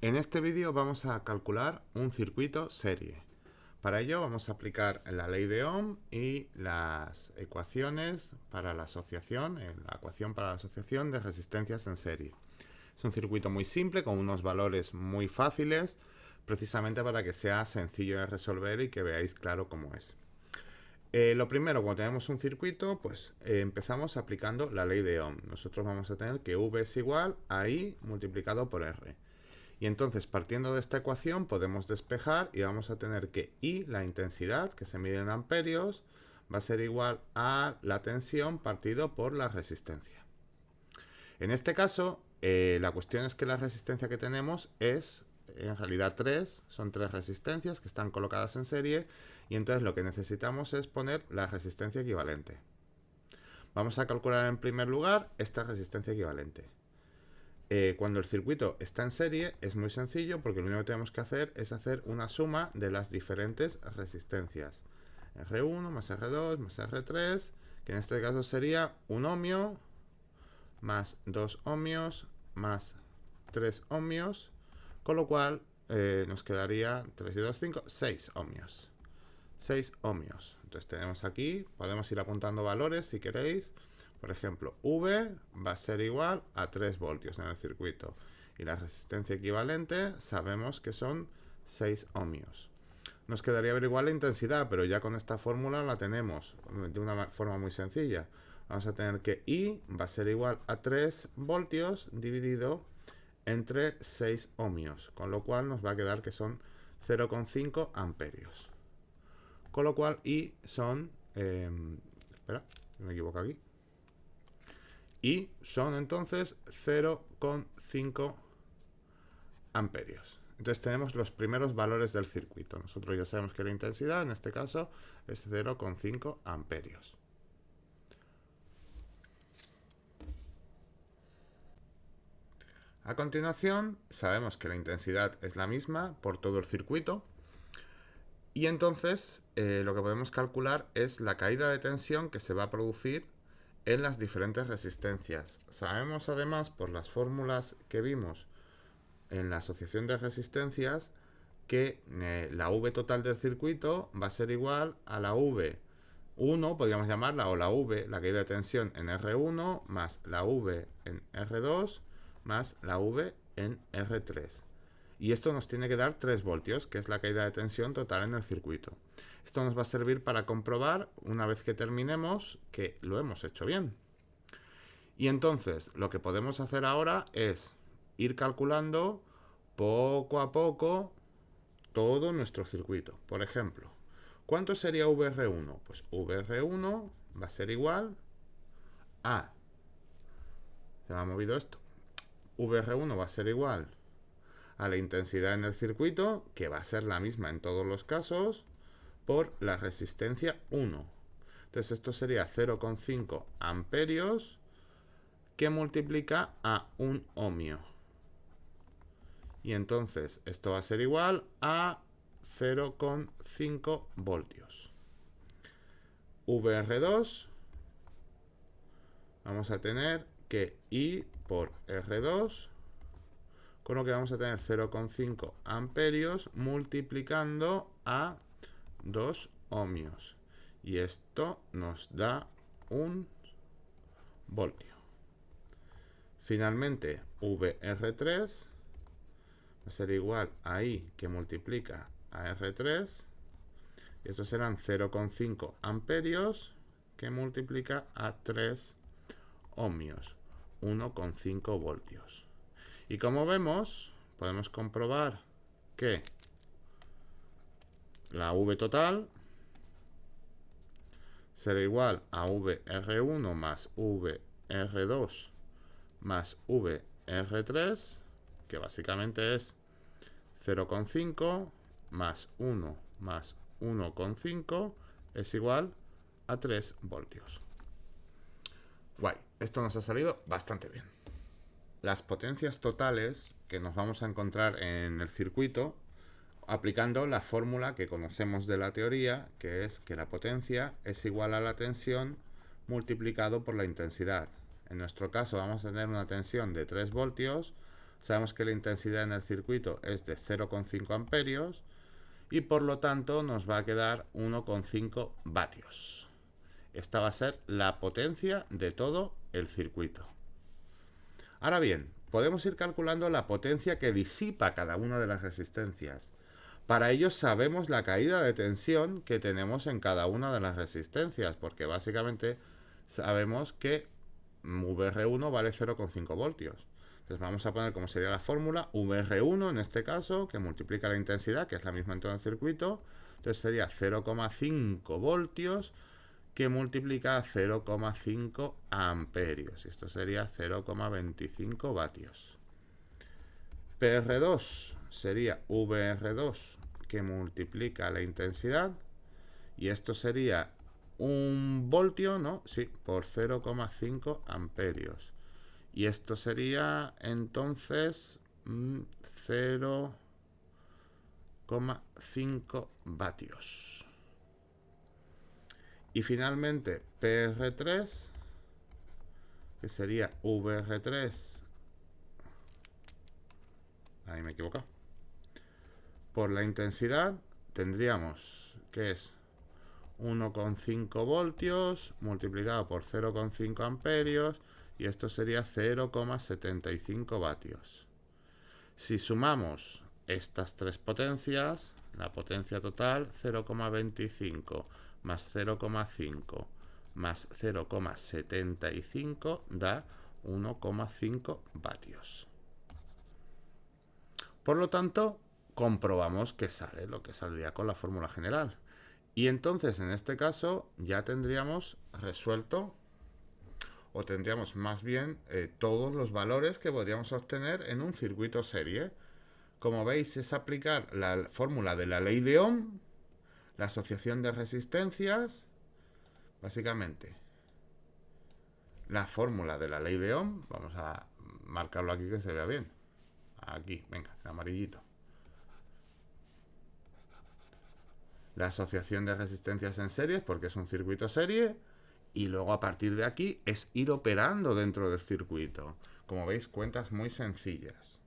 En este vídeo vamos a calcular un circuito serie. Para ello vamos a aplicar la ley de Ohm y las ecuaciones para la asociación, la ecuación para la asociación de resistencias en serie. Es un circuito muy simple con unos valores muy fáciles, precisamente para que sea sencillo de resolver y que veáis claro cómo es. Lo primero, cuando tenemos un circuito, pues empezamos aplicando la ley de Ohm. Nosotros vamos a tener que V es igual a I multiplicado por R. Y entonces, partiendo de esta ecuación, podemos despejar y vamos a tener que I, la intensidad, que se mide en amperios, va a ser igual a la tensión partido por la resistencia. En este caso, la cuestión es que la resistencia que tenemos es, en realidad, son tres resistencias que están colocadas en serie, y entonces lo que necesitamos es poner la resistencia equivalente. Vamos a calcular en primer lugar esta resistencia equivalente. Cuando el circuito está en serie es muy sencillo porque lo único que tenemos que hacer es hacer una suma de las diferentes resistencias. R1 más R2 más R3, que en este caso sería 1 ohmio más 2 ohmios más 3 ohmios, con lo cual nos quedaría 3 y 2, 5, 6 ohmios. 6 ohmios. Entonces tenemos aquí, podemos ir apuntando valores si queréis. Por ejemplo, V va a ser igual a 3 voltios en el circuito. Y la resistencia equivalente sabemos que son 6 ohmios. Nos quedaría averiguar la intensidad, pero ya con esta fórmula la tenemos de una forma muy sencilla. Vamos a tener que I va a ser igual a 3 voltios dividido entre 6 ohmios, con lo cual nos va a quedar que son 0,5 amperios. Con lo cual I son... espera, me equivoco aquí. Y son entonces 0,5 amperios. Entonces tenemos los primeros valores del circuito. Nosotros ya sabemos que la intensidad en este caso es 0,5 amperios. A continuación, sabemos que la intensidad es la misma por todo el circuito. Y entonces lo que podemos calcular es la caída de tensión que se va a producir en las diferentes resistencias. Sabemos además por las fórmulas que vimos en la asociación de resistencias que la V total del circuito va a ser igual a la V1, podríamos llamarla, o la V, la caída de tensión en R1, más la V en R2, más la V en R3. Y esto nos tiene que dar 3 voltios, que es la caída de tensión total en el circuito. Esto nos va a servir para comprobar, una vez que terminemos, que lo hemos hecho bien. Y entonces, lo que podemos hacer ahora es ir calculando poco a poco todo nuestro circuito. Por ejemplo, ¿cuánto sería VR1? Pues VR1 va a ser igual a... Se me ha movido esto. VR1 va a ser igual a la intensidad en el circuito, que va a ser la misma en todos los casos, por la resistencia 1. Entonces esto sería 0,5 amperios que multiplica a 1 ohmio. Y entonces esto va a ser igual a 0,5 voltios. VR2 vamos a tener que I por R2, con lo que vamos a tener 0,5 amperios multiplicando a 2 ohmios. Y esto nos da 1 voltio. Finalmente, VR3 va a ser igual a I que multiplica a R3. Y estos serán 0,5 amperios que multiplica a 3 ohmios, 1,5 voltios. Y como vemos, podemos comprobar que la V total será igual a VR1 más VR2 más VR3, que básicamente es 0,5 más 1 más 1,5 es igual a 3 voltios. Guay, esto nos ha salido bastante bien. Las potencias totales que nos vamos a encontrar en el circuito aplicando la fórmula que conocemos de la teoría, que es que la potencia es igual a la tensión multiplicado por la intensidad. En nuestro caso vamos a tener una tensión de 3 voltios, Sabemos que la intensidad en el circuito es de 0,5 amperios y por lo tanto nos va a quedar 1,5 vatios. Esta va a ser la potencia de todo el circuito. Ahora bien, podemos ir calculando la potencia que disipa cada una de las resistencias. Para ello sabemos la caída de tensión que tenemos en cada una de las resistencias, porque básicamente sabemos que VR1 vale 0,5 voltios. Entonces vamos a poner como sería la fórmula VR1 en este caso, que multiplica la intensidad, que es la misma en todo el circuito. Entonces sería 0,5 voltios que multiplica 0,5 amperios. Y esto sería 0,25 vatios. PR2 sería VR2 que multiplica la intensidad. Y esto sería 1 voltio, ¿no? Sí, por 0,5 amperios. Y esto sería entonces 0,5 vatios. Y finalmente PR3, que sería VR3, ahí me he equivocado, por la intensidad tendríamos que es 1,5 voltios multiplicado por 0,5 amperios y esto sería 0,75 vatios. Si sumamos estas tres potencias, la potencia total 0,25 más 0,5 más 0,75 da 1,5 vatios. Por lo tanto, comprobamos que sale lo que saldría con la fórmula general. Y entonces, en este caso, ya tendríamos resuelto, o tendríamos más bien todos los valores que podríamos obtener en un circuito serie. Como veis, es aplicar la fórmula de la ley de Ohm, la asociación de resistencias, básicamente. La fórmula de la ley de Ohm, vamos a marcarlo aquí que se vea bien. Aquí, venga, en amarillito. La asociación de resistencias en series, porque es un circuito serie, y luego a partir de aquí es ir operando dentro del circuito. Como veis, cuentas muy sencillas.